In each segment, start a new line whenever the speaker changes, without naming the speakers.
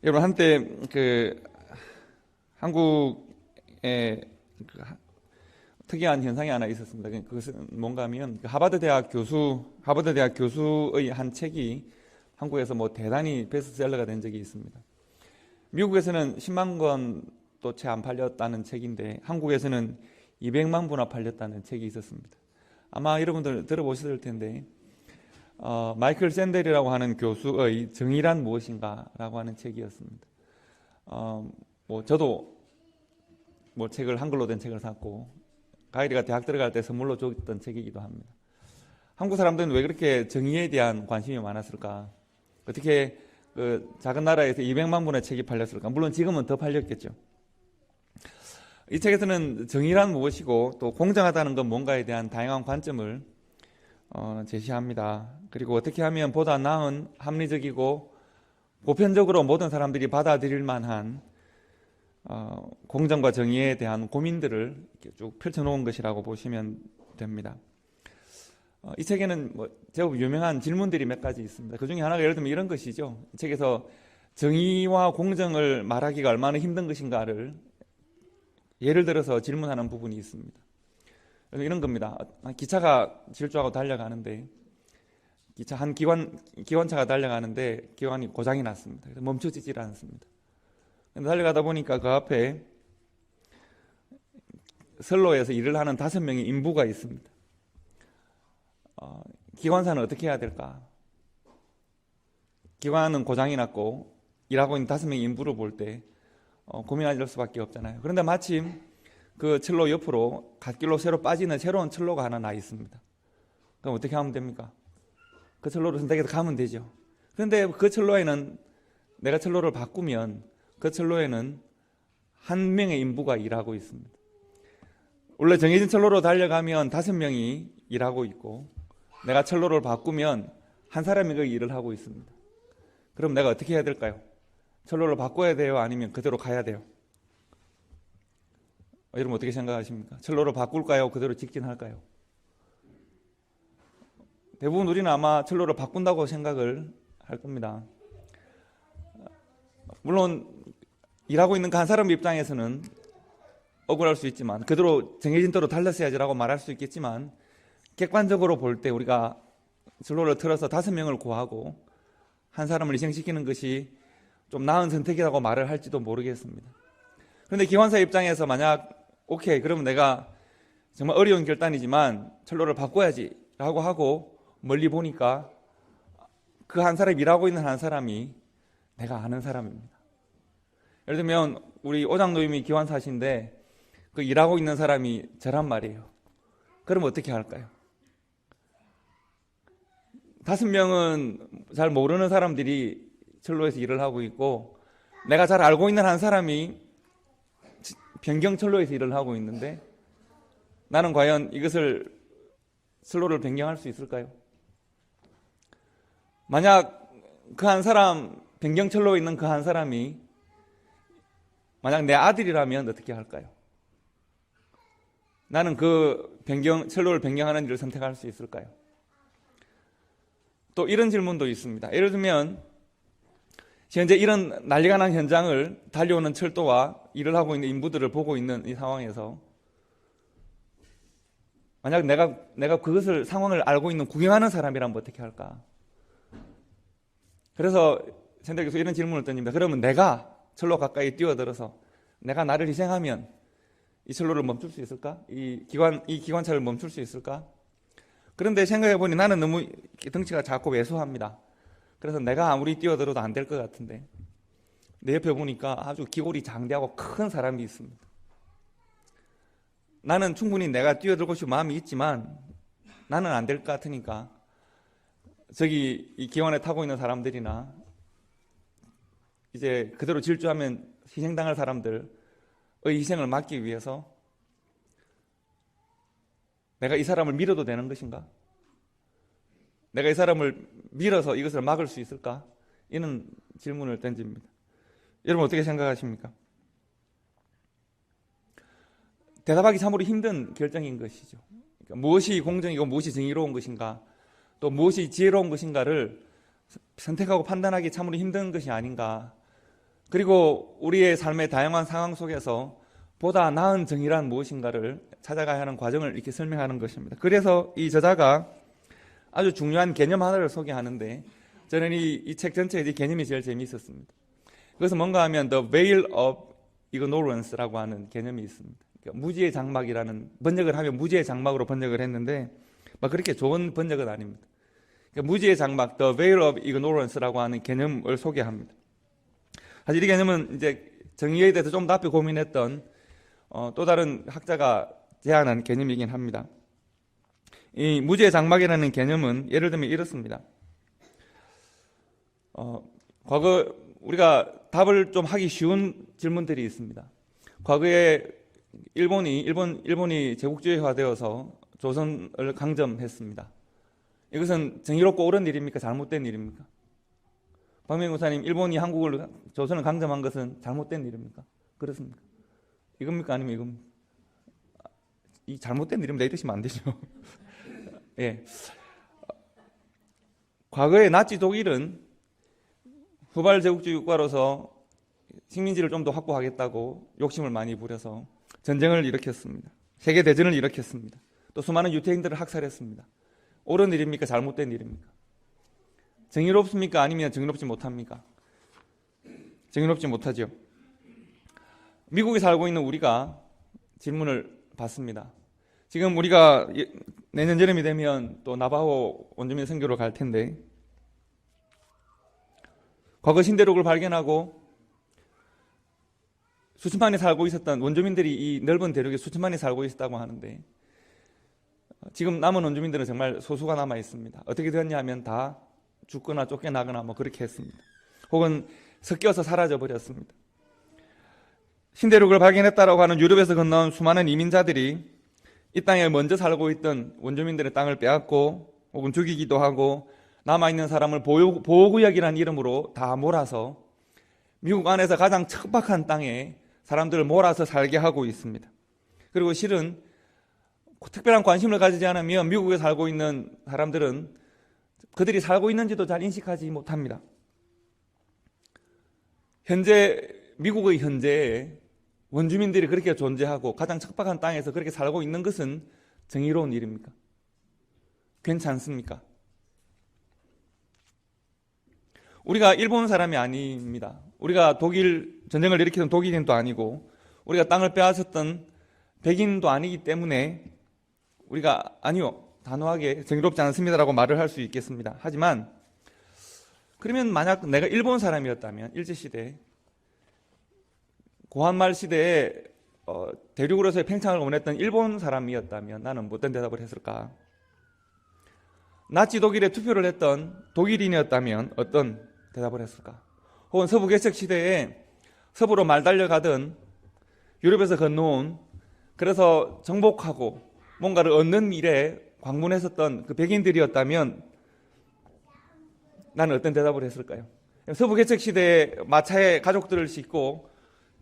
여러분, 한때 한국에 특이한 현상이 하나 있었습니다. 그것은 뭔가 하면 하버드 대학 교수의 한 책이 한국에서 대단히 베스트셀러가 된 적이 있습니다. 미국에서는 10만 권도 채 안 팔렸다는 책인데 한국에서는 200만 부나 팔렸다는 책이 있었습니다. 아마 여러분들 들어보셨을 텐데 마이클 샌델이라고 하는 교수의 정의란 무엇인가 라고 하는 책이었습니다. 저도 책을 한글로 된 책을 샀고 가일이가 대학 들어갈 때 선물로 줬던 책이기도 합니다. 한국 사람들은 왜 그렇게 정의에 대한 관심이 많았을까? 어떻게 작은 나라에서 200만 분의 책이 팔렸을까? 물론 지금은 더 팔렸겠죠. 이 책에서는 정의란 무엇이고 또 공정하다는 건 뭔가에 대한 다양한 관점을 제시합니다. 그리고 어떻게 하면 보다 나은 합리적이고 보편적으로 모든 사람들이 받아들일 만한 공정과 정의에 대한 고민들을 이렇게 쭉 펼쳐놓은 것이라고 보시면 됩니다. 이 책에는 제법 유명한 질문들이 몇 가지 있습니다. 그 중에 하나가 예를 들면 이런 것이죠. 이 책에서 정의와 공정을 말하기가 얼마나 힘든 것인가를 예를 들어서 질문하는 부분이 있습니다. 이런 겁니다. 기차가 질주하고 달려가는데 한 기관차가 달려가는데 기관이 고장이 났습니다. 그래서 멈춰지질 않습니다. 달려가다 보니까 그 앞에 선로에서 일을 하는 5명의 인부가 있습니다. 기관사는 어떻게 해야 될까? 기관은 고장이 났고 일하고 있는 5명의 인부를 볼 때 고민할 수밖에 없잖아요. 그런데 마침 그 철로 옆으로 갓길로 새로 빠지는 새로운 철로가 하나 나 있습니다. 그럼 어떻게 하면 됩니까? 그 철로를 선택해서 가면 되죠. 그런데 그 철로에는 내가 철로를 바꾸면 그 철로에는 한 명의 인부가 일하고 있습니다. 원래 정해진 철로로 달려가면 5명이 일하고 있고 내가 철로를 바꾸면 한 사람이 그 일을 하고 있습니다. 그럼 내가 어떻게 해야 될까요? 철로를 바꿔야 돼요? 아니면 그대로 가야 돼요? 여러분 어떻게 생각하십니까? 철로를 바꿀까요? 그대로 직진할까요? 대부분 우리는 아마 철로를 바꾼다고 생각을 할 겁니다. 물론 일하고 있는 그 한 사람 입장에서는 억울할 수 있지만 그대로 정해진 대로 달렸어야지라고 말할 수 있겠지만 객관적으로 볼 때 우리가 진로를 틀어서 5명을 구하고 한 사람을 희생시키는 것이 좀 나은 선택이라고 말을 할지도 모르겠습니다. 그런데 기관사 입장에서 만약 오케이 그러면 내가 정말 어려운 결단이지만 철로를 바꿔야지 라고 하고 멀리 보니까 그 한 사람 일하고 있는 한 사람이 내가 아는 사람입니다. 예를 들면 우리 오장노임이 기관사신데 그 일하고 있는 사람이 저란 말이에요. 그럼 어떻게 할까요? 5명은 잘 모르는 사람들이 철로에서 일을 하고 있고 내가 잘 알고 있는 한 사람이 변경 철로에서 일을 하고 있는데 나는 과연 이것을 철로를 변경할 수 있을까요? 만약 그 한 사람 변경 철로에 있는 그 한 사람이 만약 내 아들이라면 어떻게 할까요? 나는 그 철로를 변경하는 일을 선택할 수 있을까요? 또 이런 질문도 있습니다. 예를 들면 현재 이런 난리가 난 현장을 달려오는 철도와 일을 하고 있는 인부들을 보고 있는 이 상황에서 만약 내가 그것을 상황을 알고 있는 구경하는 사람이라면 어떻게 할까? 그래서 샌델 교수 이런 질문을 던집니다. 그러면 내가 철로 가까이 뛰어들어서 내가 나를 희생하면 이 철로를 멈출 수 있을까? 이 기관차를 멈출 수 있을까? 그런데 생각해보니 나는 너무 덩치가 작고 왜소합니다. 그래서 내가 아무리 뛰어들어도 안 될 것 같은데 내 옆에 보니까 아주 기골이 장대하고 큰 사람이 있습니다. 나는 충분히 내가 뛰어들고 싶은 마음이 있지만 나는 안 될 것 같으니까 저기 이 기관에 타고 있는 사람들이나 이제 그대로 질주하면 희생당할 사람들의 희생을 막기 위해서 내가 이 사람을 밀어도 되는 것인가? 내가 이 사람을 밀어서 이것을 막을 수 있을까? 이런 질문을 던집니다. 여러분 어떻게 생각하십니까? 대답하기 참으로 힘든 결정인 것이죠. 그러니까 무엇이 공정이고 무엇이 정의로운 것인가 또 무엇이 지혜로운 것인가를 선택하고 판단하기 참으로 힘든 것이 아닌가 그리고 우리의 삶의 다양한 상황 속에서 보다 나은 정의란 무엇인가를 찾아가야 하는 과정을 이렇게 설명하는 것입니다. 그래서 이 저자가 아주 중요한 개념 하나를 소개하는데 저는 이 책 전체에 이 개념이 제일 재미있었습니다. 그것은 뭔가 하면 The Veil of Ignorance라고 하는 개념이 있습니다. 그러니까 무지의 장막이라는, 번역을 하면 무지의 장막으로 번역을 했는데 막 그렇게 좋은 번역은 아닙니다. 그러니까 무지의 장막, The Veil of Ignorance라고 하는 개념을 소개합니다. 사실 이 개념은 이제 정의에 대해서 좀 더 앞에 고민했던 또 다른 학자가 제안한 개념이긴 합니다. 이 무지의 장막이라는 개념은 예를 들면 이렇습니다. 과거 우리가 답을 좀 하기 쉬운 질문들이 있습니다. 과거에 일본이 제국주의화되어서 조선을 강점했습니다. 이것은 정의롭고 옳은 일입니까? 잘못된 일입니까? 박명희 목사님, 일본이 조선을 강점한 것은 잘못된 일입니까? 그렇습니까? 이겁니까? 아니면 이겁니까? 이 잘못된 일이면 내리시면 안 되죠. 예. 과거에 나치 독일은 후발 제국주의 국가로서 식민지를 좀 더 확보하겠다고 욕심을 많이 부려서 전쟁을 일으켰습니다. 세계 대전을 일으켰습니다. 또 수많은 유태인들을 학살했습니다. 옳은 일입니까? 잘못된 일입니까? 정의롭습니까? 아니면 정의롭지 못합니까? 정의롭지 못하죠. 미국에 살고 있는 우리가 질문을 받습니다. 지금 우리가 내년 여름이 되면 또 나바호 원주민 선교로 갈 텐데 과거 신대륙을 발견하고 수천만이 살고 있었던 원주민들이 이 넓은 대륙에 수천만이 살고 있었다고 하는데 지금 남은 원주민들은 정말 소수가 남아 있습니다. 어떻게 되었냐 하면 다 죽거나 쫓겨나거나 뭐 그렇게 했습니다. 혹은 섞여서 사라져 버렸습니다. 신대륙을 발견했다라고 하는 유럽에서 건너온 수많은 이민자들이 이 땅에 먼저 살고 있던 원주민들의 땅을 빼앗고 혹은 죽이기도 하고 남아있는 사람을 보호구역이라는 이름으로 다 몰아서 미국 안에서 가장 척박한 땅에 사람들을 몰아서 살게 하고 있습니다. 그리고 실은 특별한 관심을 가지지 않으면 미국에 살고 있는 사람들은 그들이 살고 있는지도 잘 인식하지 못합니다. 미국의 현재에 원주민들이 그렇게 존재하고 가장 척박한 땅에서 그렇게 살고 있는 것은 정의로운 일입니까? 괜찮습니까? 우리가 일본 사람이 아닙니다. 우리가 전쟁을 일으키던 독일인도 아니고 우리가 땅을 빼앗았던 백인도 아니기 때문에 우리가 아니요, 단호하게 정의롭지 않습니다라고 말을 할 수 있겠습니다. 하지만 그러면 만약 내가 일본 사람이었다면 일제시대 고한말 시대에 대륙으로서의 팽창을 원했던 일본 사람이었다면 나는 어떤 대답을 했을까? 나치 독일에 투표를 했던 독일인이었다면 어떤 대답을 했을까? 혹은 서부 개척 시대에 서부로 말 달려가던 유럽에서 건너온 그래서 정복하고 뭔가를 얻는 일에 광문했었던 그 백인들이었다면 나는 어떤 대답을 했을까요? 서부 개척 시대에 마차에 가족들을 싣고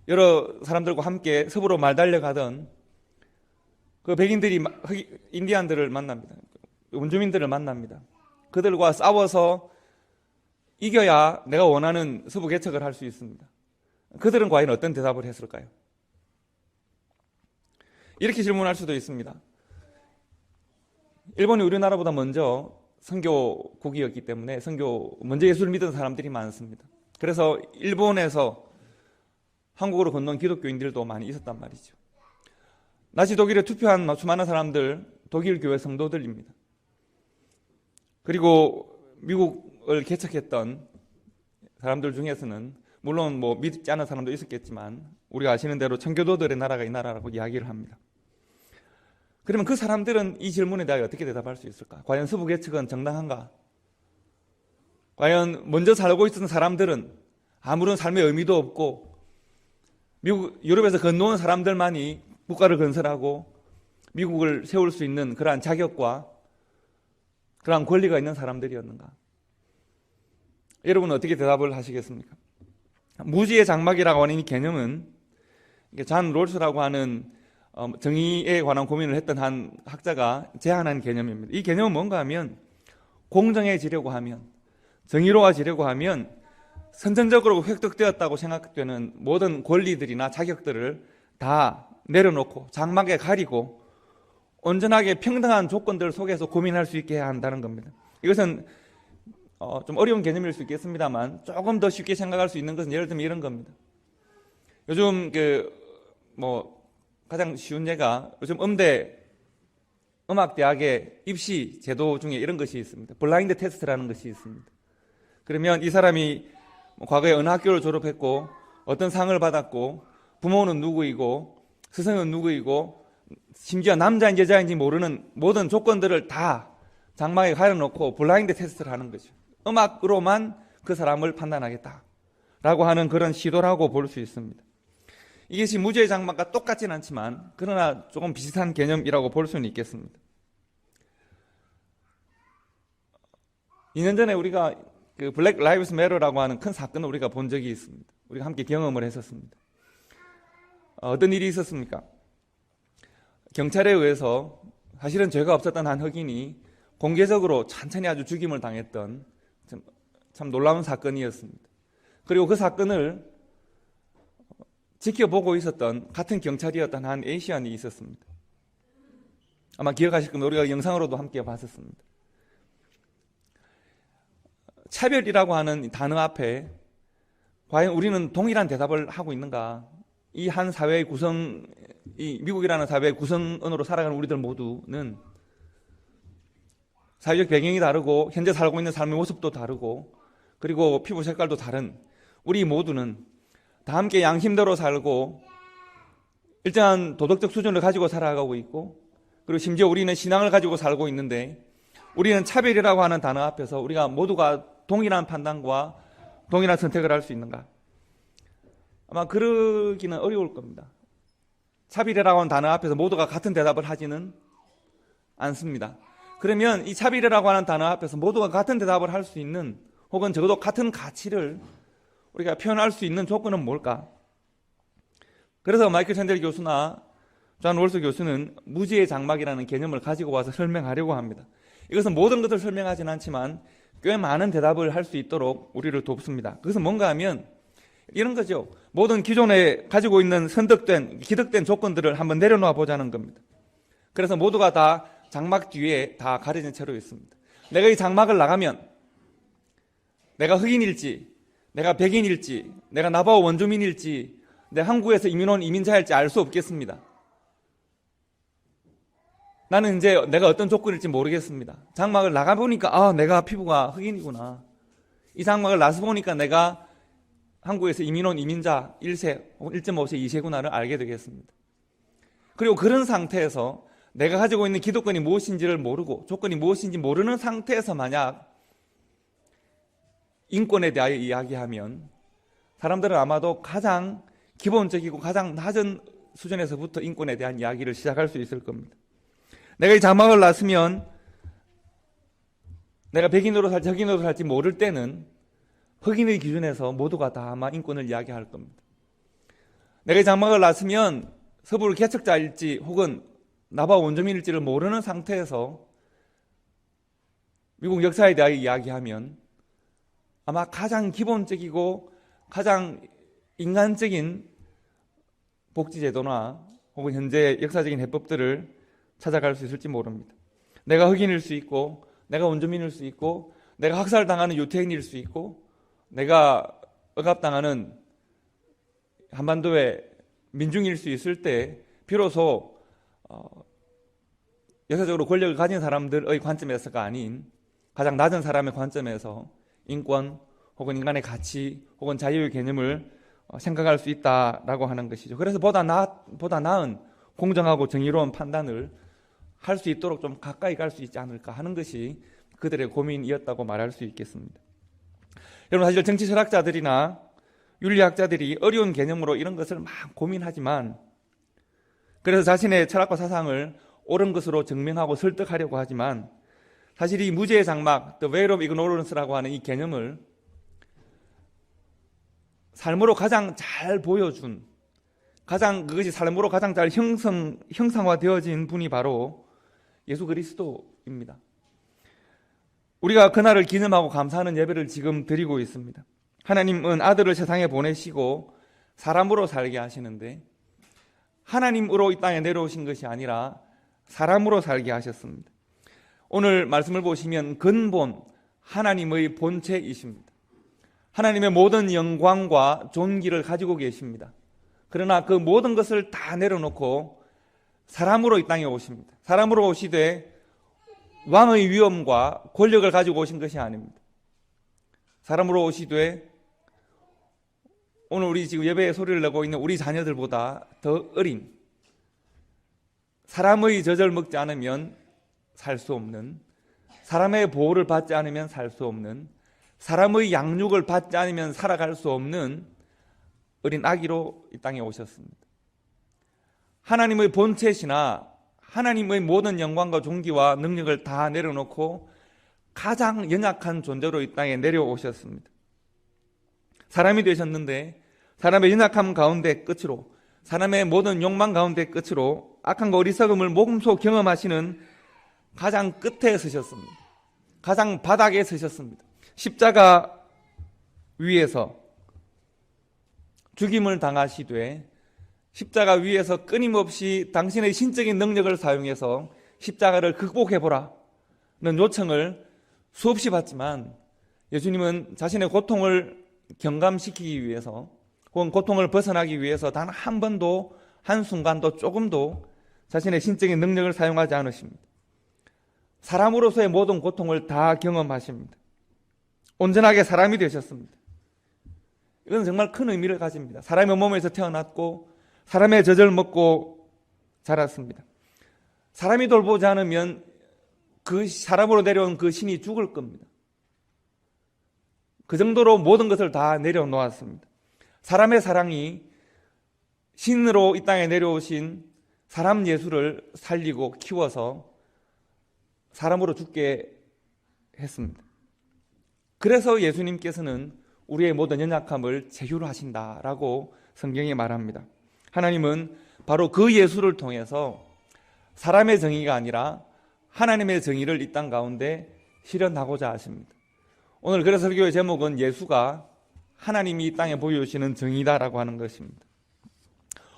여러 사람들과 함께 서부로 말 달려가던 그 백인들이 인디안들을 만납니다. 원주민들을 만납니다. 그들과 싸워서 이겨야 내가 원하는 서부 개척을 할 수 있습니다. 그들은 과연 어떤 대답을 했을까요? 이렇게 질문할 수도 있습니다. 일본이 우리나라보다 먼저 선교국이었기 때문에 먼저 예수를 믿은 사람들이 많습니다. 그래서 일본에서 한국으로 건너온 기독교인들도 많이 있었단 말이죠. 나치 독일에 투표한 수많은 사람들 독일 교회 성도들입니다. 그리고 미국을 개척했던 사람들 중에서는 물론 믿지 않은 사람도 있었겠지만 우리가 아시는 대로 청교도들의 나라가 이 나라라고 이야기를 합니다. 그러면 그 사람들은 이 질문에 대하여 어떻게 대답할 수 있을까? 과연 서부 개척은 정당한가? 과연 먼저 살고 있었던 사람들은 아무런 삶의 의미도 없고 유럽에서 건너온 사람들만이 국가를 건설하고 미국을 세울 수 있는 그러한 자격과 그러한 권리가 있는 사람들이었는가? 여러분은 어떻게 대답을 하시겠습니까? 무지의 장막이라고 하는 이 개념은 잔 롤스라고 하는 정의에 관한 고민을 했던 한 학자가 제안한 개념입니다. 이 개념은 뭔가 하면 공정해지려고 하면 정의로워지려고 하면 선천적으로 획득되었다고 생각되는 모든 권리들이나 자격들을 다 내려놓고 장막에 가리고 온전하게 평등한 조건들 속에서 고민할 수 있게 해야 한다는 겁니다. 이것은 좀 어려운 개념일 수 있겠습니다만 조금 더 쉽게 생각할 수 있는 것은 예를 들면 이런 겁니다. 요즘 가장 쉬운 예가 요즘 음악대학의 입시 제도 중에 이런 것이 있습니다. 블라인드 테스트라는 것이 있습니다. 그러면 이 사람이 과거에 어느 학교를 졸업했고 어떤 상을 받았고 부모는 누구이고 스승은 누구이고 심지어 남자인지 여자인지 모르는 모든 조건들을 다 장막에 가려놓고 블라인드 테스트를 하는 거죠. 음악으로만 그 사람을 판단하겠다라고 하는 그런 시도라고 볼 수 있습니다. 이것이 무죄의 장막과 똑같지는 않지만 그러나 조금 비슷한 개념이라고 볼 수는 있겠습니다. 2년 전에 우리가 그 블랙 라이브스 매터라고 하는 큰 사건을 우리가 본 적이 있습니다. 우리가 함께 경험을 했었습니다. 어떤 일이 있었습니까? 경찰에 의해서 사실은 죄가 없었던 한 흑인이 공개적으로 천천히 아주 죽임을 당했던 참 놀라운 사건이었습니다. 그리고 그 사건을 지켜보고 있었던 같은 경찰이었던 한 에이시안이 있었습니다. 아마 기억하실 겁니다. 우리가 영상으로도 함께 봤었습니다. 차별이라고 하는 단어 앞에 과연 우리는 동일한 대답을 하고 있는가? 이 한 사회의 이 미국이라는 사회의 구성원으로 살아가는 우리들 모두는 사회적 배경이 다르고 현재 살고 있는 삶의 모습도 다르고 그리고 피부 색깔도 다른 우리 모두는 다 함께 양심대로 살고 일정한 도덕적 수준을 가지고 살아가고 있고 그리고 심지어 우리는 신앙을 가지고 살고 있는데 우리는 차별이라고 하는 단어 앞에서 우리가 모두가 동일한 판단과 동일한 선택을 할 수 있는가? 아마 그러기는 어려울 겁니다. 차별이라고 하는 단어 앞에서 모두가 같은 대답을 하지는 않습니다. 그러면 이 차별이라고 하는 단어 앞에서 모두가 같은 대답을 할 수 있는 혹은 적어도 같은 가치를 우리가 표현할 수 있는 조건은 뭘까? 그래서 마이클 샌델 교수나 존 롤스 교수는 무지의 장막이라는 개념을 가지고 와서 설명하려고 합니다. 이것은 모든 것을 설명하지는 않지만 꽤 많은 대답을 할 수 있도록 우리를 돕습니다. 그것은 뭔가 하면 이런 거죠. 모든 기존에 가지고 있는 기득된 조건들을 한번 내려놓아 보자는 겁니다. 그래서 모두가 다 장막 뒤에 다 가려진 채로 있습니다. 내가 이 장막을 나가면 내가 흑인일지 내가 백인일지 내가 나바오 원주민일지 내가 한국에서 이민 온 이민자일지 알 수 없겠습니다. 나는 이제 내가 어떤 조건일지 모르겠습니다. 장막을 나가보니까 내가 피부가 흑인이구나. 이 장막을 나서 보니까 내가 한국에서 이민 온 이민자 1세 혹은 1.5세 2세구나를 알게 되겠습니다. 그리고 그런 상태에서 내가 가지고 있는 기득권이 무엇인지를 모르고 조건이 무엇인지 모르는 상태에서 만약 인권에 대하여 이야기하면 사람들은 아마도 가장 기본적이고 가장 낮은 수준에서부터 인권에 대한 이야기를 시작할 수 있을 겁니다. 내가 이 장막을 났으면 내가 백인으로 살지 흑인으로 살지 모를 때는 흑인의 기준에서 모두가 다 아마 인권을 이야기할 겁니다. 내가 이 장막을 났으면 서부를 개척자일지 혹은 나바 원주민일지를 모르는 상태에서 미국 역사에 대하여 이야기하면 아마 가장 기본적이고 가장 인간적인 복지제도나 혹은 현재 역사적인 해법들을 찾아갈 수 있을지 모릅니다. 내가 흑인일 수 있고 내가 원주민일 수 있고 내가 학살당하는 유태인일 수 있고 내가 억압당하는 한반도의 민중일 수 있을 때 비로소 역사적으로 권력을 가진 사람들의 관점에서가 아닌 가장 낮은 사람의 관점에서 인권 혹은 인간의 가치 혹은 자유의 개념을 생각할 수 있다라고 하는 것이죠. 그래서 보다 나은 공정하고 정의로운 판단을 할 수 있도록 좀 가까이 갈 수 있지 않을까 하는 것이 그들의 고민이었다고 말할 수 있겠습니다. 여러분, 사실 정치 철학자들이나 윤리학자들이 어려운 개념으로 이런 것을 막 고민하지만 그래서 자신의 철학과 사상을 옳은 것으로 증명하고 설득하려고 하지만 사실 이 무죄의 장막, The Veil of Ignorance라고 하는 이 개념을 삶으로 가장 잘 보여준 그것이 삶으로 가장 잘 형상화되어진 분이 바로 예수 그리스도입니다. 우리가 그날을 기념하고 감사하는 예배를 지금 드리고 있습니다. 하나님은 아들을 세상에 보내시고 사람으로 살게 하시는데 하나님으로 이 땅에 내려오신 것이 아니라 사람으로 살게 하셨습니다. 오늘 말씀을 보시면 근본 하나님의 본체이십니다. 하나님의 모든 영광과 존귀를 가지고 계십니다. 그러나 그 모든 것을 다 내려놓고 사람으로 이 땅에 오십니다. 사람으로 오시되 왕의 위엄과 권력을 가지고 오신 것이 아닙니다. 사람으로 오시되 오늘 우리 지금 예배에 소리를 내고 있는 우리 자녀들보다 더 어린, 사람의 젖을 먹지 않으면 살 수 없는, 사람의 보호를 받지 않으면 살 수 없는, 사람의 양육을 받지 않으면 살아갈 수 없는 어린 아기로 이 땅에 오셨습니다. 하나님의 본체시나 하나님의 모든 영광과 존귀와 능력을 다 내려놓고 가장 연약한 존재로 이 땅에 내려오셨습니다. 사람이 되셨는데 사람의 연약함 가운데 끝으로, 사람의 모든 욕망 가운데 끝으로 악함과 어리석음을 몸소 경험하시는 가장 끝에 서셨습니다. 가장 바닥에 서셨습니다. 십자가 위에서 죽임을 당하시되 십자가 위에서 끊임없이 당신의 신적인 능력을 사용해서 십자가를 극복해보라는 요청을 수없이 받지만 예수님은 자신의 고통을 경감시키기 위해서 혹은 고통을 벗어나기 위해서 단 한 번도 한순간도 조금도 자신의 신적인 능력을 사용하지 않으십니다. 사람으로서의 모든 고통을 다 경험하십니다. 온전하게 사람이 되셨습니다. 이건 정말 큰 의미를 가집니다. 사람의 몸에서 태어났고 사람의 젖을 먹고 자랐습니다. 사람이 돌보지 않으면 그 사람으로 내려온 그 신이 죽을 겁니다. 그 정도로 모든 것을 다 내려놓았습니다. 사람의 사랑이 신으로 이 땅에 내려오신 사람 예수를 살리고 키워서 사람으로 죽게 했습니다. 그래서 예수님께서는 우리의 모든 연약함을 제휴를 하신다라고 성경이 말합니다. 하나님은 바로 그 예수를 통해서 사람의 정의가 아니라 하나님의 정의를 이 땅 가운데 실현하고자 하십니다. 오늘 그래서 설교의 제목은 예수가 하나님이 이 땅에 보여주시는 정의다라고 하는 것입니다.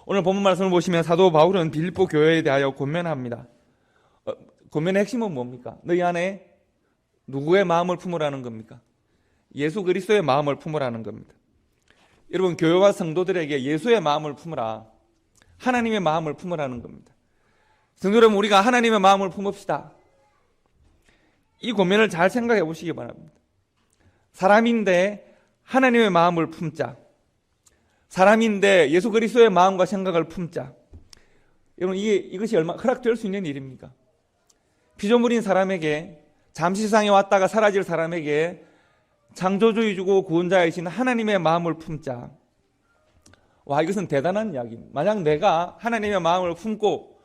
오늘 본문 말씀을 보시면 사도 바울은 빌립보 교회에 대하여 권면합니다. 권면의 핵심은 뭡니까? 너희 안에 누구의 마음을 품으라는 겁니까? 예수 그리스도의 마음을 품으라는 겁니다. 여러분, 교회와 성도들에게 예수의 마음을 품으라, 하나님의 마음을 품으라는 겁니다. 성도 여러분, 우리가 하나님의 마음을 품읍시다. 이 권면을 잘 생각해 보시기 바랍니다. 사람인데 하나님의 마음을 품자. 사람인데 예수 그리스도의 마음과 생각을 품자. 여러분, 이것이 얼마나 허락될 수 있는 일입니까? 피조물인 사람에게, 잠시 세상에 왔다가 사라질 사람에게 창조주이시고 구원자이신 하나님의 마음을 품자. 와, 이것은 대단한 이야기입니다. 만약 내가 하나님의 마음을 품고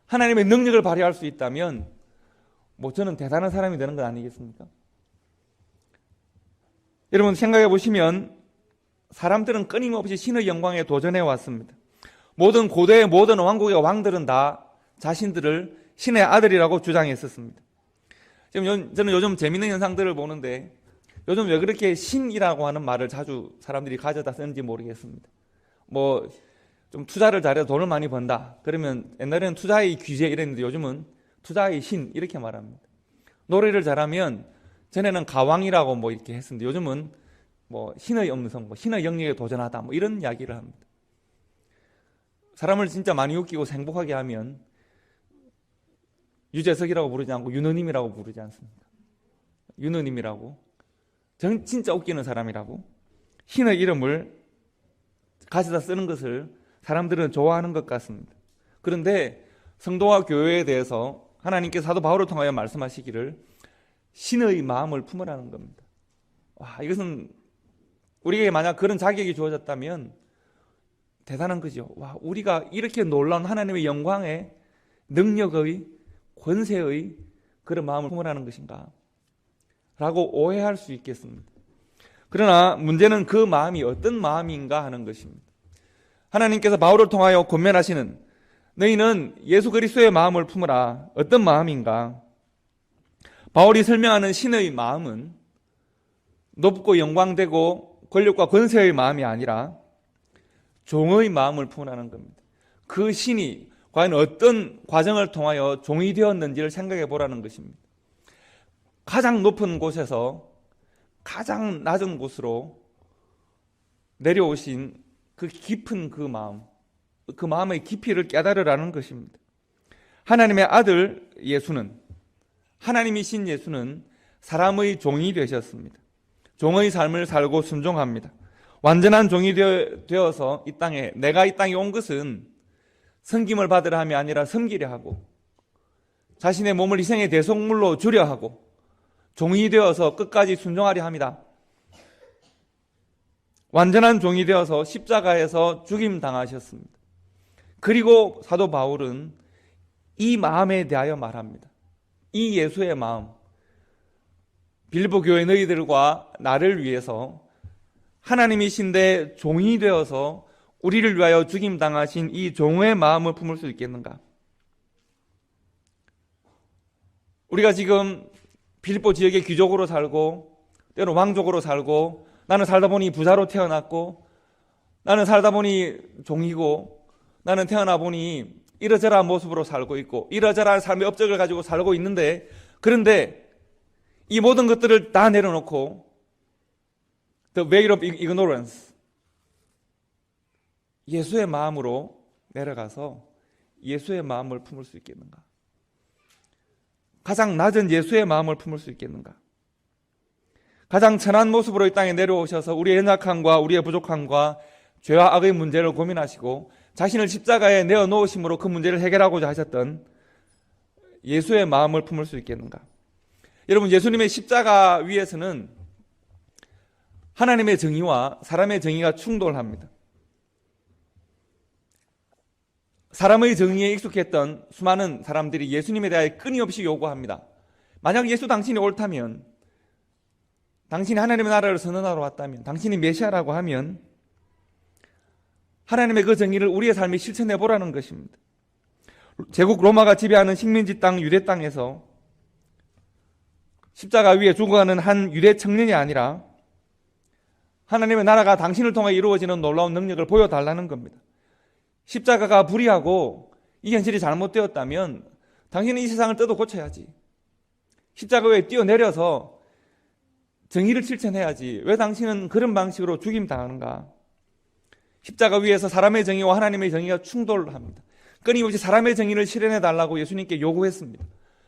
하나님의 능력을 발휘할 수 있다면 저는 대단한 사람이 되는 것 아니겠습니까? 여러분, 생각해 보시면 사람들은 끊임없이 신의 영광에 도전해 왔습니다. 모든 고대의 모든 왕국의 왕들은 다 자신들을 신의 아들이라고 주장했었습니다. 지금 저는 요즘 재밌는 현상들을 보는데 요즘 왜 그렇게 신이라고 하는 말을 자주 사람들이 가져다 쓰는지 모르겠습니다. 좀 투자를 잘해서 돈을 많이 번다. 그러면 옛날에는 투자의 귀재 이랬는데 요즘은 투자의 신 이렇게 말합니다. 노래를 잘하면 전에는 가왕이라고 이렇게 했었는데 요즘은 신의 음성, 신의 영역에 도전하다 이런 이야기를 합니다. 사람을 진짜 많이 웃기고 행복하게 하면 유재석이라고 부르지 않고 윤호님이라고 부르지 않습니까? 윤호님이라고, 진짜 웃기는 사람이라고 신의 이름을 가져다 쓰는 것을 사람들은 좋아하는 것 같습니다. 그런데 성도와 교회에 대해서 하나님께서 사도 바울을 통하여 말씀하시기를 신의 마음을 품으라는 겁니다. 와, 이것은 우리에게 만약 그런 자격이 주어졌다면 대단한 거죠. 와, 우리가 이렇게 놀라운 하나님의 영광의, 능력의, 권세의 그런 마음을 품으라는 것인가? 라고 오해할 수 있겠습니다. 그러나 문제는 그 마음이 어떤 마음인가 하는 것입니다. 하나님께서 바울을 통하여 권면하시는 너희는 예수 그리스도의 마음을 품으라. 어떤 마음인가? 바울이 설명하는 신의 마음은 높고 영광되고 권력과 권세의 마음이 아니라 종의 마음을 품으라는 겁니다. 그 신이 과연 어떤 과정을 통하여 종이 되었는지를 생각해 보라는 것입니다. 가장 높은 곳에서 가장 낮은 곳으로 내려오신 그 깊은 그 마음, 그 마음의 깊이를 깨달으라는 것입니다. 하나님의 아들 예수는, 하나님이신 예수는 사람의 종이 되셨습니다. 종의 삶을 살고 순종합니다. 완전한 종이 되어서 이 땅에, 내가 이 땅에 온 것은 섬김을 받으려 함이 아니라 섬기려 하고, 자신의 몸을 희생의 대속물로 주려 하고, 종이 되어서 끝까지 순종하려 합니다. 완전한 종이 되어서 십자가에서 죽임 당하셨습니다. 그리고 사도 바울은 이 마음에 대하여 말합니다. 이 예수의 마음, 빌립보 교회 너희들과 나를 위해서 하나님이신데 종이 되어서 우리를 위하여 죽임 당하신 이 종의 마음을 품을 수 있겠는가? 우리가 지금 빌립보 지역의 귀족으로 살고, 때로 왕족으로 살고, 나는 살다 보니 부자로 태어났고, 나는 살다 보니 종이고, 나는 태어나 보니 이러저러한 모습으로 살고 있고, 이러저러한 삶의 업적을 가지고 살고 있는데, 그런데 이 모든 것들을 다 내려놓고 The veil of ignorance, 예수의 마음으로 내려가서 예수의 마음을 품을 수 있겠는가? 가장 낮은 예수의 마음을 품을 수 있겠는가? 가장 천한 모습으로 이 땅에 내려오셔서 우리의 연약함과 우리의 부족함과 죄와 악의 문제를 고민하시고 자신을 십자가에 내어놓으심으로 그 문제를 해결하고자 하셨던 예수의 마음을 품을 수 있겠는가? 여러분, 예수님의 십자가 위에서는 하나님의 정의와 사람의 정의가 충돌합니다. 사람의 정의에 익숙했던 수많은 사람들이 예수님에 대하여 끊임없이 요구합니다. 만약 예수 당신이 옳다면, 당신이 하나님의 나라를 선언하러 왔다면, 당신이 메시아라고 하면 하나님의 그 정의를 우리의 삶에 실천해 보라는 것입니다. 제국 로마가 지배하는 식민지 땅 유대 땅에서 십자가 위에 죽어가는 한 유대 청년이 아니라 하나님의 나라가 당신을 통해 이루어지는 놀라운 능력을 보여달라는 겁니다. 십자가가 불의하고 이 현실이 잘못되었다면 당신은 이 세상을 뜯어 고쳐야지. 십자가 위에 뛰어내려서 정의를 실천해야지. 왜 당신은 그런 방식으로 죽임당하는가? 십자가 위에서 사람의 정의와 하나님의 정의가 충돌합니다. 끊임없이 사람의 정의를 실현해달라고 예수님께 요구했습니다.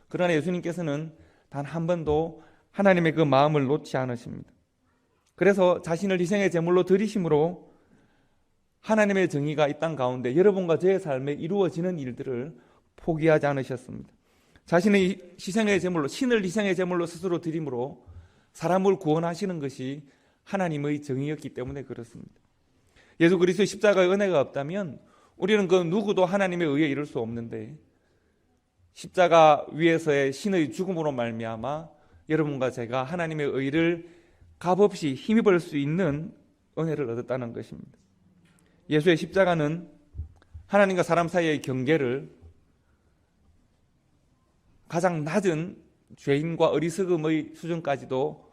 그러나 예수님께서는 단 한 번도 하나님의 그 마음을 놓지 않으십니다. 그래서 자신을 희생의 제물로 드리심으로 하나님의 정의가 이 땅 가운데 여러분과 저의 삶에 이루어지는 일들을 포기하지 않으셨습니다. 자신의 희생의 제물로, 신을 희생의 제물로 스스로 드림으로 사람을 구원하시는 것이 하나님의 정의였기 때문에 그렇습니다. 예수 그리스도의 십자가의 은혜가 없다면 우리는 그 누구도 하나님의 의에 이를 수 없는데, 십자가 위에서의 신의 죽음으로 말미암아 여러분과 제가 하나님의 의를 값없이 힘입을 수 있는 은혜를 얻었다는 것입니다. 예수의 십자가는 하나님과 사람 사이의 경계를 가장 낮은 죄인과 어리석음의 수준까지도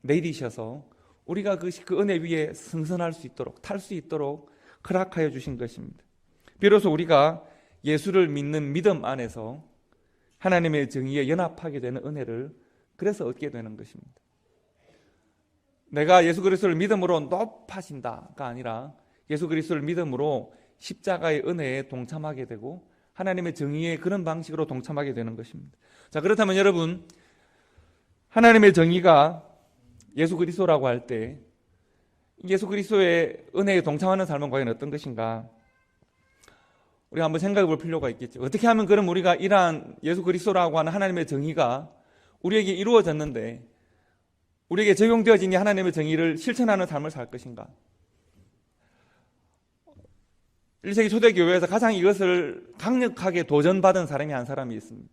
내리셔서 우리가 그 은혜 위에 승선할 수 있도록, 탈 수 있도록 허락하여 주신 것입니다. 비로소 우리가 예수를 믿는 믿음 안에서 하나님의 정의에 연합하게 되는 은혜를 그래서 얻게 되는 것입니다. 내가 예수 그리스도를 믿음으로 높아진다가 아니라 예수 그리스도를 믿음으로 십자가의 은혜에 동참하게 되고 하나님의 정의에 그런 방식으로 동참하게 되는 것입니다. 자, 그렇다면 여러분, 하나님의 정의가 예수 그리스도라고 할 때 예수 그리스도의 은혜에 동참하는 삶은 과연 어떤 것인가? 우리가 한번 생각해 볼 필요가 있겠죠. 어떻게 하면 그럼 우리가 이러한 예수 그리스도라고 하는 하나님의 정의가 우리에게 이루어졌는데 우리에게 적용되어진 이 하나님의 정의를 실천하는 삶을 살 것인가? 1세기 초대교회에서 가장 이것을 강력하게 도전받은 사람이 한 사람이 있습니다.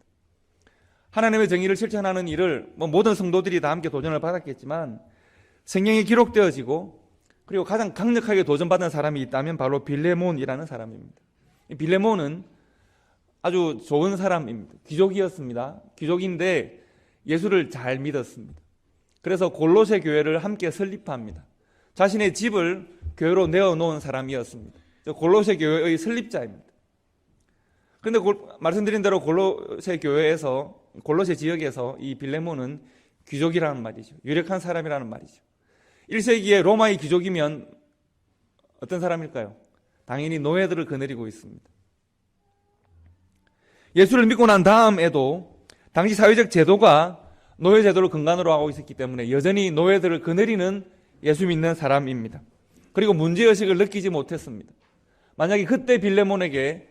하나님의 정의를 실천하는 일을 모든 성도들이 다 함께 도전을 받았겠지만 성경에 기록되어지고 그리고 가장 강력하게 도전받은 사람이 있다면 바로 빌레몬이라는 사람입니다. 이 빌레몬은 아주 좋은 사람입니다. 귀족이었습니다. 귀족인데 예수를 잘 믿었습니다. 그래서 골로새 교회를 함께 설립합니다. 자신의 집을 교회로 내어놓은 사람이었습니다. 골로새 교회의 설립자입니다. 그런데 말씀드린 대로 골로새 교회에서, 골로새 지역에서 이 빌레몬은 귀족이라는 말이죠. 유력한 사람이라는 말이죠. 1세기에 로마의 귀족이면 어떤 사람일까요? 당연히 노예들을 거느리고 있습니다. 예수를 믿고 난 다음에도 당시 사회적 제도가 노예 제도를 근간으로 하고 있었기 때문에 여전히 노예들을 거느리는 예수 믿는 사람입니다. 그리고 문제의식을 느끼지 못했습니다. 만약에 그때 빌레몬에게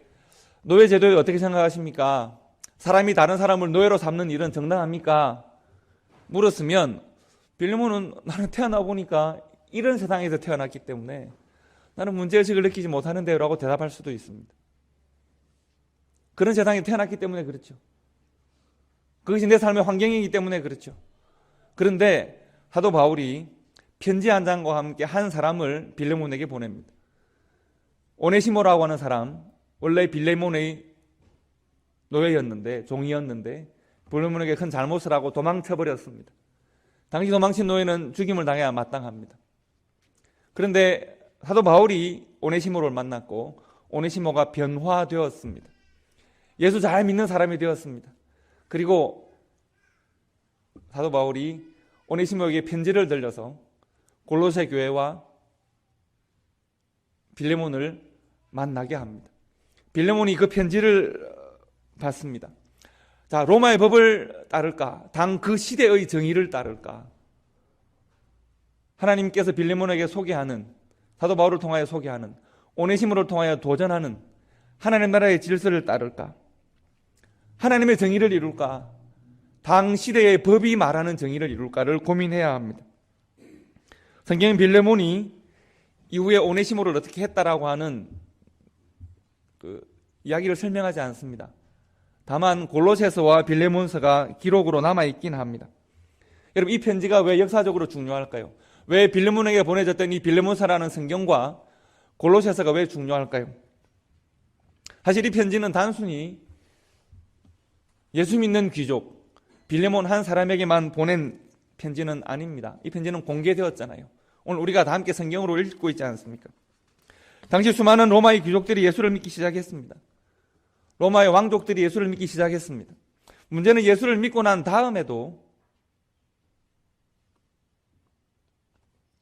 노예 제도에 어떻게 생각하십니까? 사람이 다른 사람을 노예로 삼는 일은 정당합니까? 물었으면 빌레몬은 나는 태어나 보니까 이런 세상에서 태어났기 때문에 나는 문제의식을 느끼지 못하는데요 라고 대답할 수도 있습니다. 그런 세상에 태어났기 때문에 그렇죠. 그것이 내 삶의 환경이기 때문에 그렇죠. 그런데 사도 바울이 편지 한 장과 함께 한 사람을 빌레몬에게 보냅니다. 오네시모라고 하는 사람, 원래 빌레몬의 노예였는데, 종이었는데 빌레몬에게 큰 잘못을 하고 도망쳐버렸습니다. 당시 도망친 노예는 죽임을 당해야 마땅합니다. 그런데 사도 바울이 오네시모를 만났고 오네시모가 변화되었습니다. 예수 잘 믿는 사람이 되었습니다. 그리고 사도 바울이 오네시모에게 편지를 들려서 골로새 교회와 빌레몬을 만나게 합니다. 빌레몬이 그 편지를 받습니다. 자, 로마의 법을 따를까? 당 그 시대의 정의를 따를까? 하나님께서 빌레몬에게 소개하는, 사도 바울을 통하여 소개하는, 오네시모를 통하여 도전하는 하나님 나라의 질서를 따를까? 하나님의 정의를 이룰까? 당 시대의 법이 말하는 정의를 이룰까를 고민해야 합니다. 성경은 빌레몬이 이후에 오네시모를 어떻게 했다라고 하는 그 이야기를 설명하지 않습니다. 다만 골로새서와 빌레몬서가 기록으로 남아있긴 합니다. 여러분, 이 편지가 왜 역사적으로 중요할까요? 왜 빌레몬에게 보내졌던 이 빌레몬서라는 성경과 골로새서가 왜 중요할까요? 사실 이 편지는 단순히 예수 믿는 귀족 빌레몬 한 사람에게만 보낸 편지는 아닙니다. 이 편지는 공개되었잖아요. 오늘 우리가 다 함께 성경으로 읽고 있지 않습니까? 당시 수많은 로마의 귀족들이 예수를 믿기 시작했습니다. 로마의 왕족들이 예수를 믿기 시작했습니다. 문제는 예수를 믿고 난 다음에도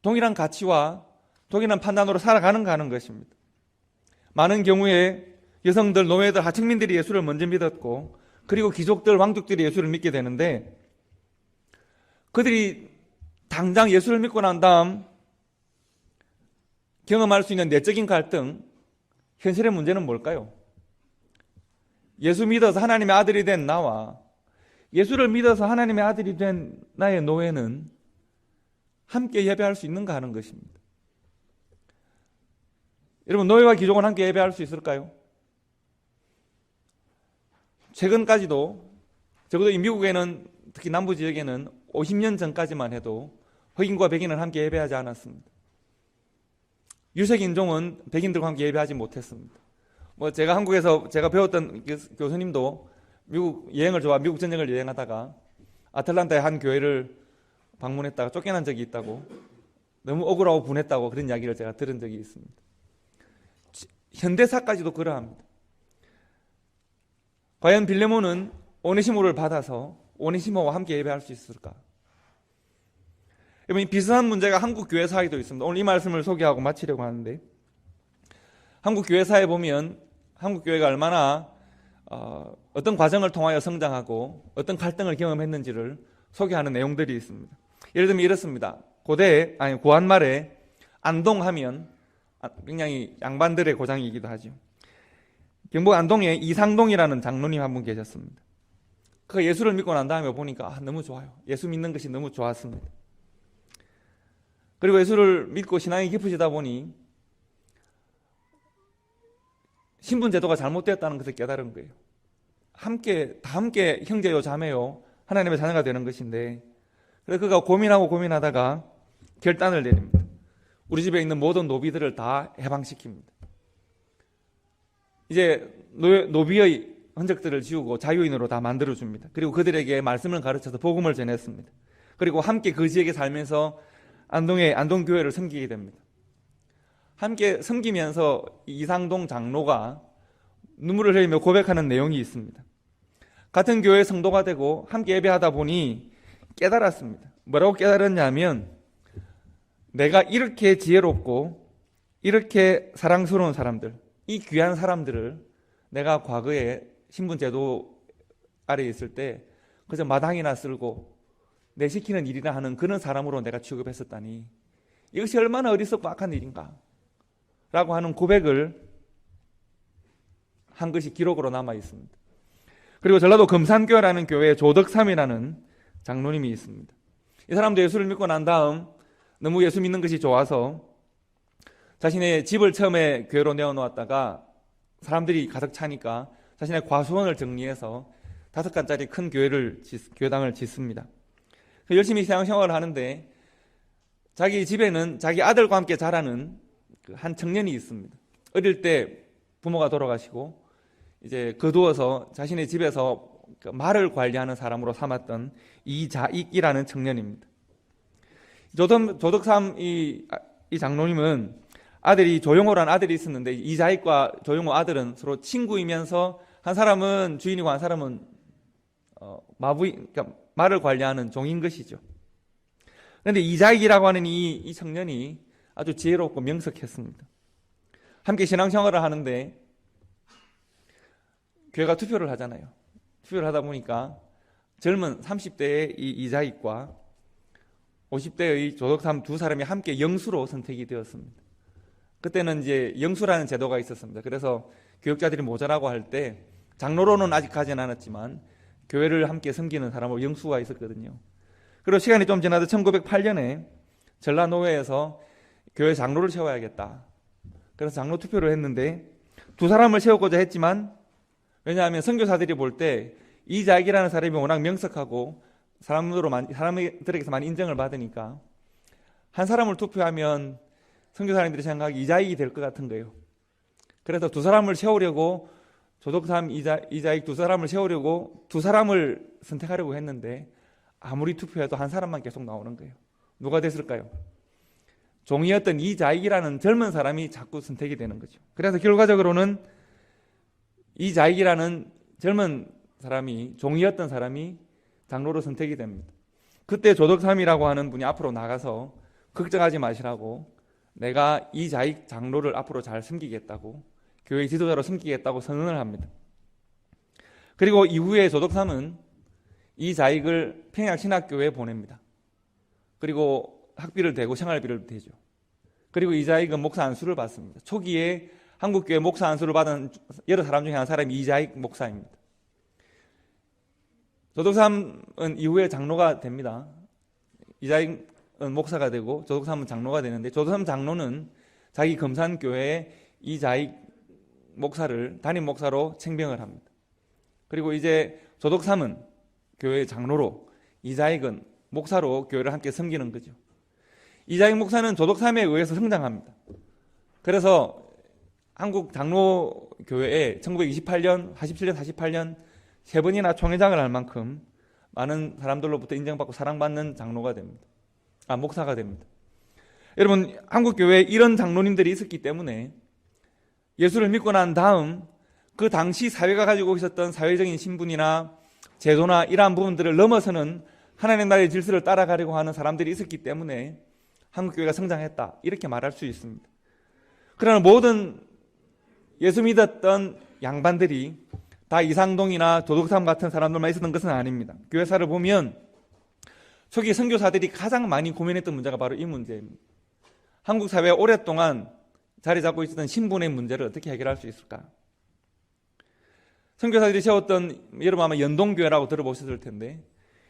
동일한 가치와 동일한 판단으로 살아가는가 하는 것입니다. 많은 경우에 여성들, 노예들, 하층민들이 예수를 먼저 믿었고 그리고 귀족들, 왕족들이 예수를 믿게 되는데 그들이 당장 예수를 믿고 난 다음 경험할 수 있는 내적인 갈등, 현실의 문제는 뭘까요? 예수 믿어서 하나님의 아들이 된 나와 예수를 믿어서 하나님의 아들이 된 나의 노예는 함께 예배할 수 있는가 하는 것입니다. 여러분, 노예와 귀족은 함께 예배할 수 있을까요? 최근까지도 적어도 이 미국에는 특히 남부 지역에는 50년 전까지만 해도 흑인과 백인은 함께 예배하지 않았습니다. 유색 인종은 백인들과 함께 예배하지 못했습니다. 제가 한국에서 제가 배웠던 교수님도 미국 여행을 좋아 미국 전역을 여행하다가 아틀란타의 한 교회를 방문했다가 쫓겨난 적이 있다고, 너무 억울하고 분했다고 그런 이야기를 제가 들은 적이 있습니다. 현대사까지도 그러합니다. 과연 빌레몬은 오네시모를 받아서 오네시모와 함께 예배할 수 있을까? 여러분, 비슷한 문제가 한국 교회 사회도 있습니다. 오늘 이 말씀을 소개하고 마치려고 하는데, 한국 교회 사회 보면 한국 교회가 얼마나 어떤 과정을 통하여 성장하고 어떤 갈등을 경험했는지를 소개하는 내용들이 있습니다. 예를 들면 이렇습니다. 고한말에 안동하면 굉장히 양반들의 고장이기도 하죠. 경북 안동에 이상동이라는 장로님 한 분 계셨습니다. 그가 예수를 믿고 난 다음에 보니까 너무 좋아요. 예수 믿는 것이 너무 좋았습니다. 그리고 예수를 믿고 신앙이 깊어지다 보니 신분 제도가 잘못되었다는 것을 깨달은 거예요. 다 함께 형제요 자매요 하나님의 자녀가 되는 것인데, 그래서 그가 고민하다가 결단을 내립니다. 우리 집에 있는 모든 노비들을 다 해방시킵니다. 이제 노비의 흔적들을 지우고 자유인으로 다 만들어줍니다. 그리고 그들에게 말씀을 가르쳐서 복음을 전했습니다. 그리고 함께 그 지역에 살면서 안동의 안동교회를 섬기게 됩니다. 함께 섬기면서 이상동 장로가 눈물을 흘리며 고백하는 내용이 있습니다. 같은 교회 성도가 되고 함께 예배하다 보니 깨달았습니다. 뭐라고 깨달았냐면, 내가 이렇게 지혜롭고 이렇게 사랑스러운 사람들, 이 귀한 사람들을 내가 과거에 신분제도 아래에 있을 때 그저 마당이나 쓸고 내 시키는 일이나 하는 그런 사람으로 내가 취급했었다니, 이것이 얼마나 어리석고 악한 일인가 라고 하는 고백을 한 것이 기록으로 남아 있습니다. 그리고 전라도 금산교회라는 교회에 조덕삼이라는 장로님이 있습니다. 이 사람도 예수를 믿고 난 다음 너무 예수 믿는 것이 좋아서 자신의 집을 처음에 교회로 내어놓았다가 사람들이 가득 차니까 자신의 과수원을 정리해서 5칸짜리 큰 교회당을 짓습니다. 열심히 신앙생활을 하는데 자기 집에는 자기 아들과 함께 자라는 한 청년이 있습니다. 어릴 때 부모가 돌아가시고 이제 거두어서 자신의 집에서 말을 관리하는 사람으로 삼았던 이자익이라는 청년입니다. 조덕삼 이 장로님은 아들이 조용호라는 아들이 있었는데, 이자익과 조용호 아들은 서로 친구이면서 한 사람은 주인이고 한 사람은 그러니까 말을 관리하는 종인 것이죠. 그런데 이자익이라고 하는 이 청년이 아주 지혜롭고 명석했습니다. 함께 신앙생활을 하는데 교회가 투표를 하잖아요. 투표를 하다 보니까 젊은 30대의 이 이자익과 50대의 조덕삼 두 사람이 함께 영수로 선택이 되었습니다. 그때는 이제 영수라는 제도가 있었습니다. 그래서 교육자들이 모자라고 할 때 장로로는 아직 가진 않았지만 교회를 함께 섬기는 사람으로 영수가 있었거든요. 그리고 시간이 좀 지나서 1908년에 전라노회에서 교회 장로를 세워야겠다. 그래서 장로 투표를 했는데 두 사람을 세우고자 했지만, 왜냐하면 선교사들이 볼 때 이자익이라는 사람이 워낙 명석하고 사람들에게서 많이 인정을 받으니까 한 사람을 투표하면 선교사님들이 생각하기 이자익이 될 것 같은 거예요. 그래서 두 사람을 세우려고, 조덕삼, 이자익 두 사람을 세우려고 두 사람을 선택하려고 했는데 아무리 투표해도 한 사람만 계속 나오는 거예요. 누가 됐을까요? 종이었던 이자익이라는 젊은 사람이 자꾸 선택이 되는 거죠. 그래서 결과적으로는 이자익이라는 젊은 사람이, 종이었던 사람이 장로로 선택이 됩니다. 그때 조덕삼이라고 하는 분이 앞으로 나가서 걱정하지 마시라고, 내가 이자익 장로를 앞으로 잘 섬기겠다고, 교회 지도자로 섬기겠다고 선언을 합니다. 그리고 이후에 조덕삼은 이자익을 평양신학교에 보냅니다. 그리고 학비를 대고 생활비를 대죠. 그리고 이자익은 목사 안수를 받습니다. 초기에 한국교회 목사 안수를 받은 여러 사람 중에 한 사람이 이자익 목사입니다. 조덕삼은 이후에 장로가 됩니다. 이자익은 목사가 되고 조덕삼은 장로가 되는데, 조덕삼 장로는 자기 금산교회에 이자익 목사를 담임 목사로 책명을 합니다. 그리고 이제 조덕삼은 교회 장로로, 이자익은 목사로 교회를 함께 섬기는 거죠. 이자익 목사는 조덕삼에 의해서 성장합니다. 그래서 한국 장로교회에 1928년, 47년, 48년 세 번이나 총회장을 할 만큼 많은 사람들로부터 인정받고 사랑받는 장로가 됩니다. 목사가 됩니다. 여러분, 한국교회에 이런 장로님들이 있었기 때문에 예수를 믿고 난 다음 그 당시 사회가 가지고 있었던 사회적인 신분이나 제도나 이러한 부분들을 넘어서는 하나님 나라의 질서를 따라가려고 하는 사람들이 있었기 때문에 한국교회가 성장했다, 이렇게 말할 수 있습니다. 그러나 모든 예수 믿었던 양반들이 다 이상동이나 조덕삼 같은 사람들만 있었던 것은 아닙니다. 교회사를 보면 초기 선교사들이 가장 많이 고민했던 문제가 바로 이 문제입니다. 한국 사회에 오랫동안 자리 잡고 있었던 신분의 문제를 어떻게 해결할 수 있을까? 선교사들이 세웠던, 여러분 아마 연동교회라고 들어보셨을 텐데,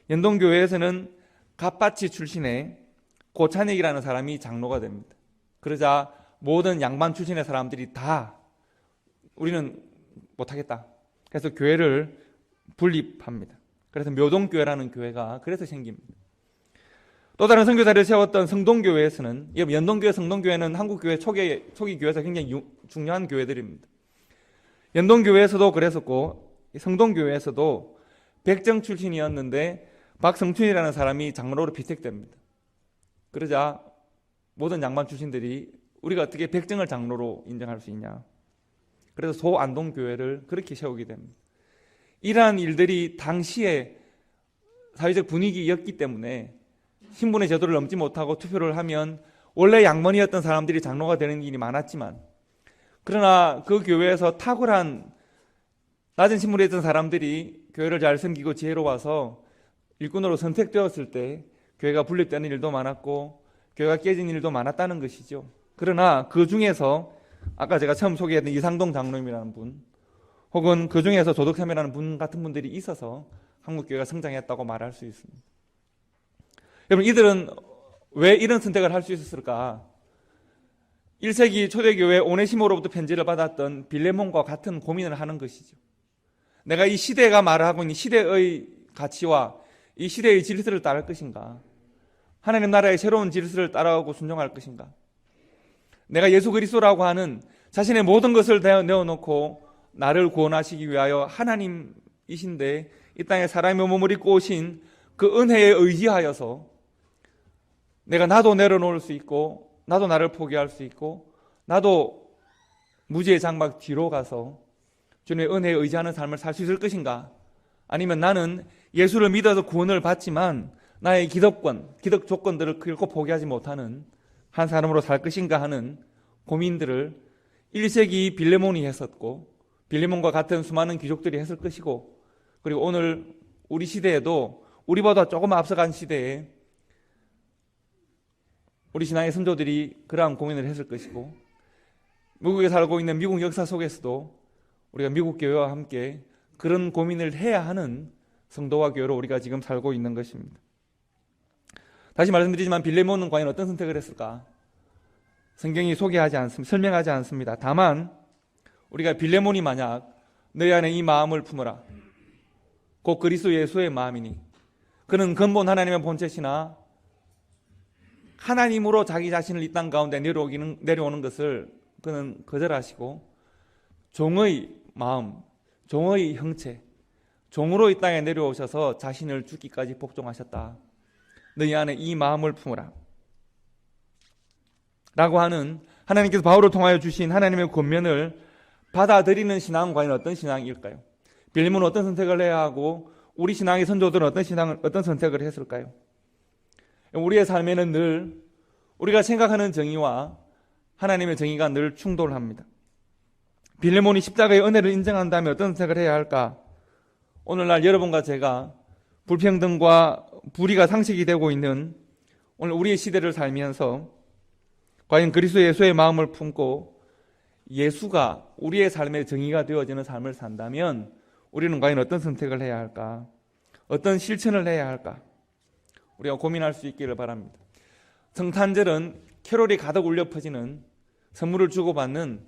연동교회에서는 갓바치 출신의 고찬익이라는 사람이 장로가 됩니다. 그러자 모든 양반 출신의 사람들이 다 우리는 못하겠다. 그래서 교회를 분립합니다. 그래서 묘동교회라는 교회가 그래서 생깁니다. 또 다른 선교사를 세웠던 성동교회에서는, 연동교회, 성동교회는 한국교회 초기 교회에서 굉장히 중요한 교회들입니다. 연동교회에서도 그랬었고 성동교회에서도 백정 출신이었는데 박성춘이라는 사람이 장로로 피택됩니다. 그러자 모든 양반 출신들이 우리가 어떻게 백정을 장로로 인정할 수 있냐. 그래서 소안동교회를 그렇게 세우게 됩니다. 이러한 일들이 당시에 사회적 분위기였기 때문에 신분의 제도를 넘지 못하고 투표를 하면 원래 양반이었던 사람들이 장로가 되는 일이 많았지만, 그러나 그 교회에서 탁월한 낮은 신분에 있던 사람들이 교회를 잘 섬기고 지혜로워서 일꾼으로 선택되었을 때 교회가 분립되는 일도 많았고 교회가 깨진 일도 많았다는 것이죠. 그러나 그 중에서 아까 제가 처음 소개했던 이상동 장로님이라는 분, 혹은 그 중에서 조덕삼이라는 분 같은 분들이 있어서 한국교회가 성장했다고 말할 수 있습니다. 여러분, 이들은 왜 이런 선택을 할 수 있었을까? 1세기 초대교회 오네시모로부터 편지를 받았던 빌레몬과 같은 고민을 하는 것이죠. 내가 이 시대가 말하고 있는 시대의 가치와 이 시대의 질서를 따를 것인가? 하나님 나라의 새로운 질서를 따라가고 순종할 것인가? 내가 예수 그리스도라고 하는 자신의 모든 것을 내어놓고 나를 구원하시기 위하여 하나님이신데 이 땅에 사람의 몸을 입고 오신 그 은혜에 의지하여서 내가 나도 내려놓을 수 있고 나도 나를 포기할 수 있고 나도 무지의 장막 뒤로 가서 주님의 은혜에 의지하는 삶을 살 수 있을 것인가? 아니면 나는 예수를 믿어서 구원을 받지만 나의 기득 조건들을 결코 포기하지 못하는 한 사람으로 살 것인가 하는 고민들을 1세기 빌레몬이 했었고 빌레몬과 같은 수많은 귀족들이 했을 것이고, 그리고 오늘 우리 시대에도 우리보다 조금 앞서간 시대에 우리 신앙의 선조들이 그러한 고민을 했을 것이고, 미국에 살고 있는 미국 역사 속에서도 우리가 미국 교회와 함께 그런 고민을 해야 하는 성도와 교회로 우리가 지금 살고 있는 것입니다. 다시 말씀드리지만 빌레몬은 과연 어떤 선택을 했을까? 성경이 소개하지 않습니다. 설명하지 않습니다. 다만 우리가 빌레몬이 만약 너희 안에 이 마음을 품어라, 곧 그리스도 예수의 마음이니, 그는 근본 하나님의 본체시나 하나님으로 자기 자신을 이 땅 가운데 내려오는 것을 그는 거절하시고 종의 마음, 종의 형체, 종으로 이 땅에 내려오셔서 자신을 죽기까지 복종하셨다. 너희 안에 이 마음을 품으라 라고 하는 하나님께서 바울을 통하여 주신 하나님의 권면을 받아들이는 신앙은 과연 어떤 신앙일까요? 빌레몬은 어떤 선택을 해야 하고 우리 신앙의 선조들은 어떤 선택을 했을까요? 우리의 삶에는 늘 우리가 생각하는 정의와 하나님의 정의가 늘 충돌합니다. 빌레몬이 십자가의 은혜를 인정한다면 어떤 선택을 해야 할까? 오늘날 여러분과 제가 불평등과 불의가 상식이 되고 있는 오늘 우리의 시대를 살면서 과연 그리스도 예수의 마음을 품고 예수가 우리의 삶의 정의가 되어지는 삶을 산다면 우리는 과연 어떤 선택을 해야 할까? 어떤 실천을 해야 할까? 우리가 고민할 수 있기를 바랍니다. 성탄절은 캐롤이 가득 울려 퍼지는, 선물을 주고받는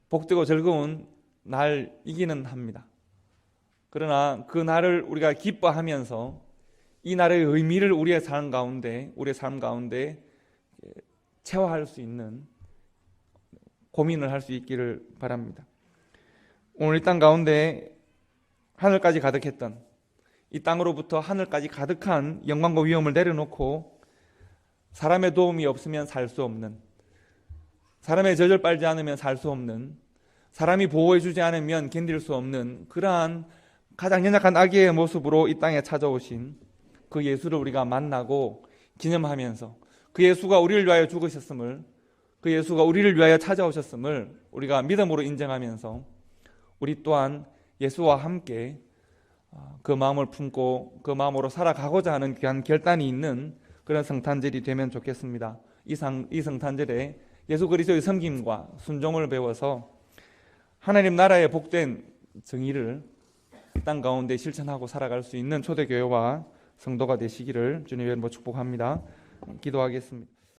복되고 즐거운 날이기는 합니다. 그러나 그 날을 우리가 기뻐하면서 이 날의 의미를 우리의 삶 가운데 체화할 수 있는 고민을 할 수 있기를 바랍니다. 오늘 이 땅 가운데 하늘까지 가득했던, 이 땅으로부터 하늘까지 가득한 영광과 위엄을 내려놓고 사람의 도움이 없으면 살 수 없는, 사람의 젖을 빨지 않으면 살 수 없는, 사람이 보호해주지 않으면 견딜 수 없는 그러한 가장 연약한 아기의 모습으로 이 땅에 찾아오신 그 예수를 우리가 만나고 기념하면서 그 예수가 우리를 위하여 죽으셨음을, 그 예수가 우리를 위하여 찾아오셨음을 우리가 믿음으로 인정하면서 우리 또한 예수와 함께 그 마음을 품고 그 마음으로 살아가고자 하는 귀한 결단이 있는 그런 성탄절이 되면 좋겠습니다. 이 성탄절에 예수 그리스도의 섬김과 순종을 배워서 하나님 나라의 복된 정의를 이 땅 가운데 실천하고 살아갈 수 있는 초대교회와 성도가 되시기를 주님의 이름으로 축복합니다. 기도하겠습니다.